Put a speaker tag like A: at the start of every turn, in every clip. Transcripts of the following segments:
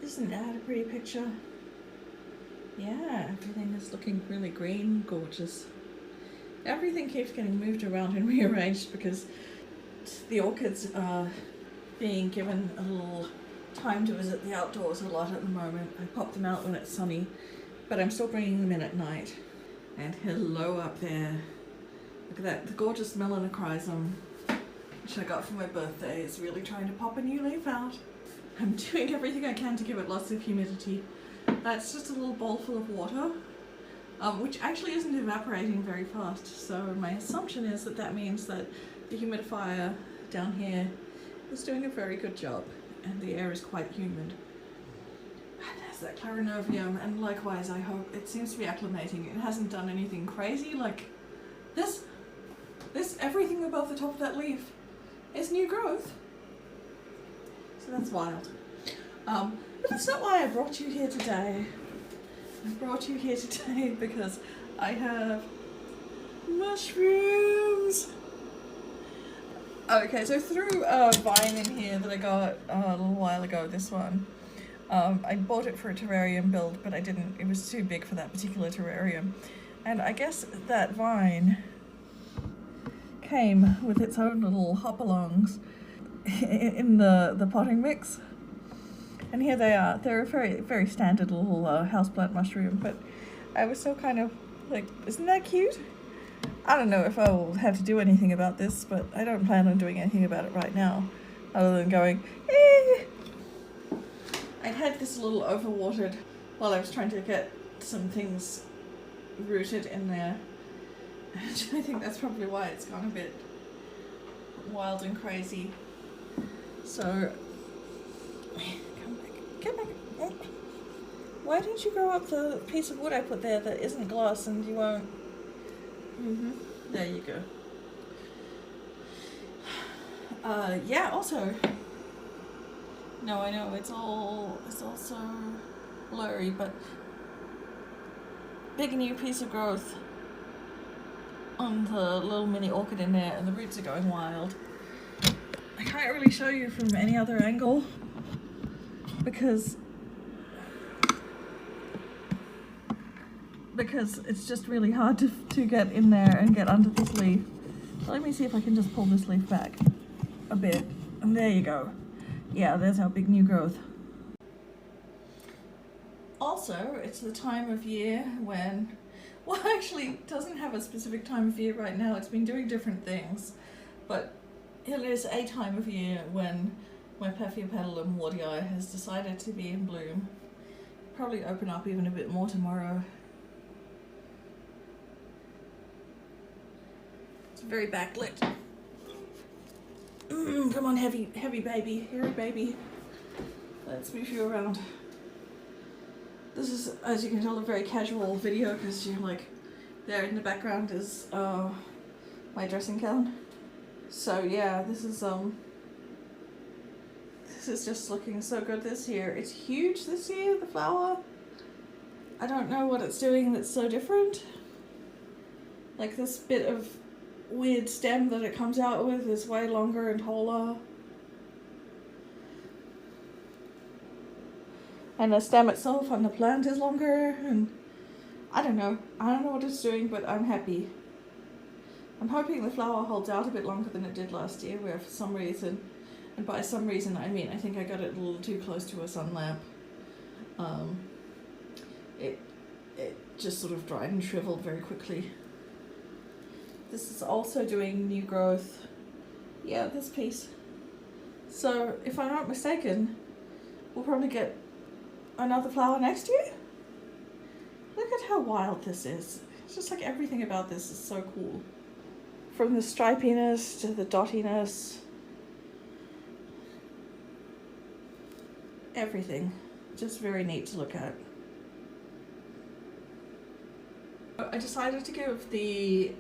A: Isn't that a pretty picture? Yeah, everything is looking really green, gorgeous. Everything keeps getting moved around and rearranged because the orchids are being given a little time to visit the outdoors a lot at the moment. I pop them out when it's sunny, but I'm still bringing them in at night. And hello up there. Look at that, the gorgeous melanochrysum, which I got for my birthday, is really trying to pop a new leaf out. I'm doing everything I can to give it lots of humidity. That's just a little bowl full of water, which actually isn't evaporating very fast. So my assumption is that that means that the humidifier down here is doing a very good job and the air is quite humid. And there's that clarinervium, and likewise I hope it seems to be acclimating. It hasn't done anything crazy like this everything above the top of that leaf is new growth. So that's wild. But that's not why I brought you here today. I brought you here today because I have mushrooms. Okay, so through a vine in here that I got a little while ago, this one, I bought it for a terrarium build, but I didn't. It was too big for that particular terrarium. And I guess that vine came with its own little hop-alongs in the potting mix. And here they are. They're a very, very standard little houseplant mushroom, but I was still kind of like, isn't that cute? I don't know if I will have to do anything about this, but I don't plan on doing anything about it right now, other than going, eh. I'd had this a little overwatered while I was trying to get some things rooted in there. And I think that's probably why it's gone a bit wild and crazy. So, come back. Why don't you grow up the piece of wood I put there that isn't glass and you won't? There you go. Yeah, also, no, I know it's all so blurry, but big new piece of growth on the little mini orchid in there, and the roots are going wild. I can't really show you from any other angle because it's just really hard to get in there and get under this leaf. So let me see if I can just pull this leaf back a bit, and there you go. Yeah, there's our big new growth. Also, it's the time of year when, well, actually it doesn't have a specific time of year right now. It's been doing different things, but it is a time of year when my Puffy Paddle and Warty Eye has decided to be in bloom. Probably open up even a bit more tomorrow. It's very backlit. Come on, heavy baby, hairy baby. Let's move you around. This is, as you can tell, a very casual video because you're like, there in the background is my dressing gown. So yeah, this is just looking so good this year. It's huge this year, the flower. I don't know what it's doing that's so different. Like this bit of weird stem that it comes out with is way longer and taller. And the stem itself on the plant is longer, and I don't know what it's doing, but I'm happy. I'm hoping the flower holds out a bit longer than it did last year, where for some reason, and by some reason I mean I think I got it a little too close to a sun lamp. It just sort of dried and shriveled very quickly. This is also doing new growth. Yeah, this piece. So if I'm not mistaken, we'll probably get another flower next year. Look at how wild this is. It's just like everything about this is so cool. From the stripiness to the dottiness. Everything. Just very neat to look at. I decided to give the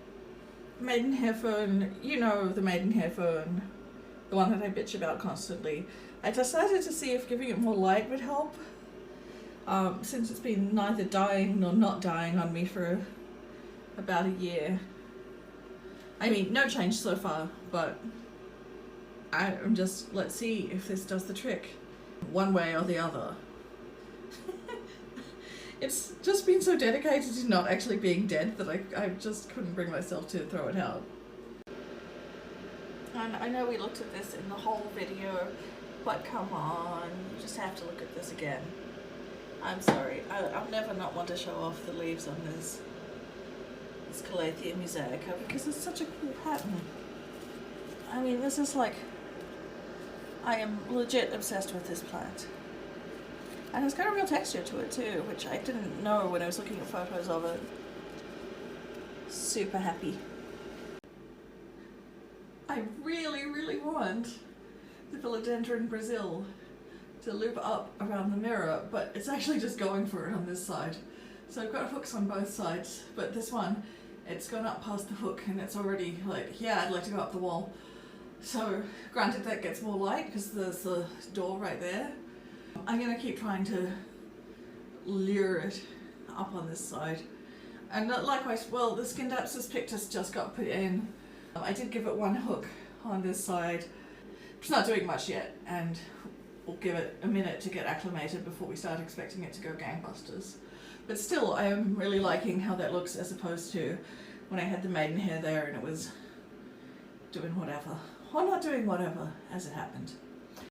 A: Maiden Headphone, you know, the Maiden Headphone, the one that I bitch about constantly. I decided to see if giving it more light would help. Since it's been neither dying nor not dying on me for about a year. I mean, no change so far, but I'm just, let's see if this does the trick, one way or the other. It's just been so dedicated to not actually being dead that I just couldn't bring myself to throw it out. And I know we looked at this in the whole video, but come on, you just have to look at this again. I'm sorry, I'll never not want to show off the leaves on this Calathea mosaica because it's such a cool pattern. I mean, this is like, I am legit obsessed with this plant. And it's got a real texture to it too, which I didn't know when I was looking at photos of it. Super happy. I really, really want the Philodendron Brazil to loop up around the mirror, but it's actually just going for it on this side. So I've got hooks on both sides, but this one, it's gone up past the hook and it's already like, yeah, I'd like to go up the wall. So granted that gets more light because there's the door right there. I'm going to keep trying to lure it up on this side. And likewise, well, the Scindapsus pictus just got put in. I did give it one hook on this side. It's not doing much yet, and we'll give it a minute to get acclimated before we start expecting it to go gangbusters. But still, I am really liking how that looks as opposed to when I had the maiden hair there and it was doing whatever. Or not doing whatever, as it happened.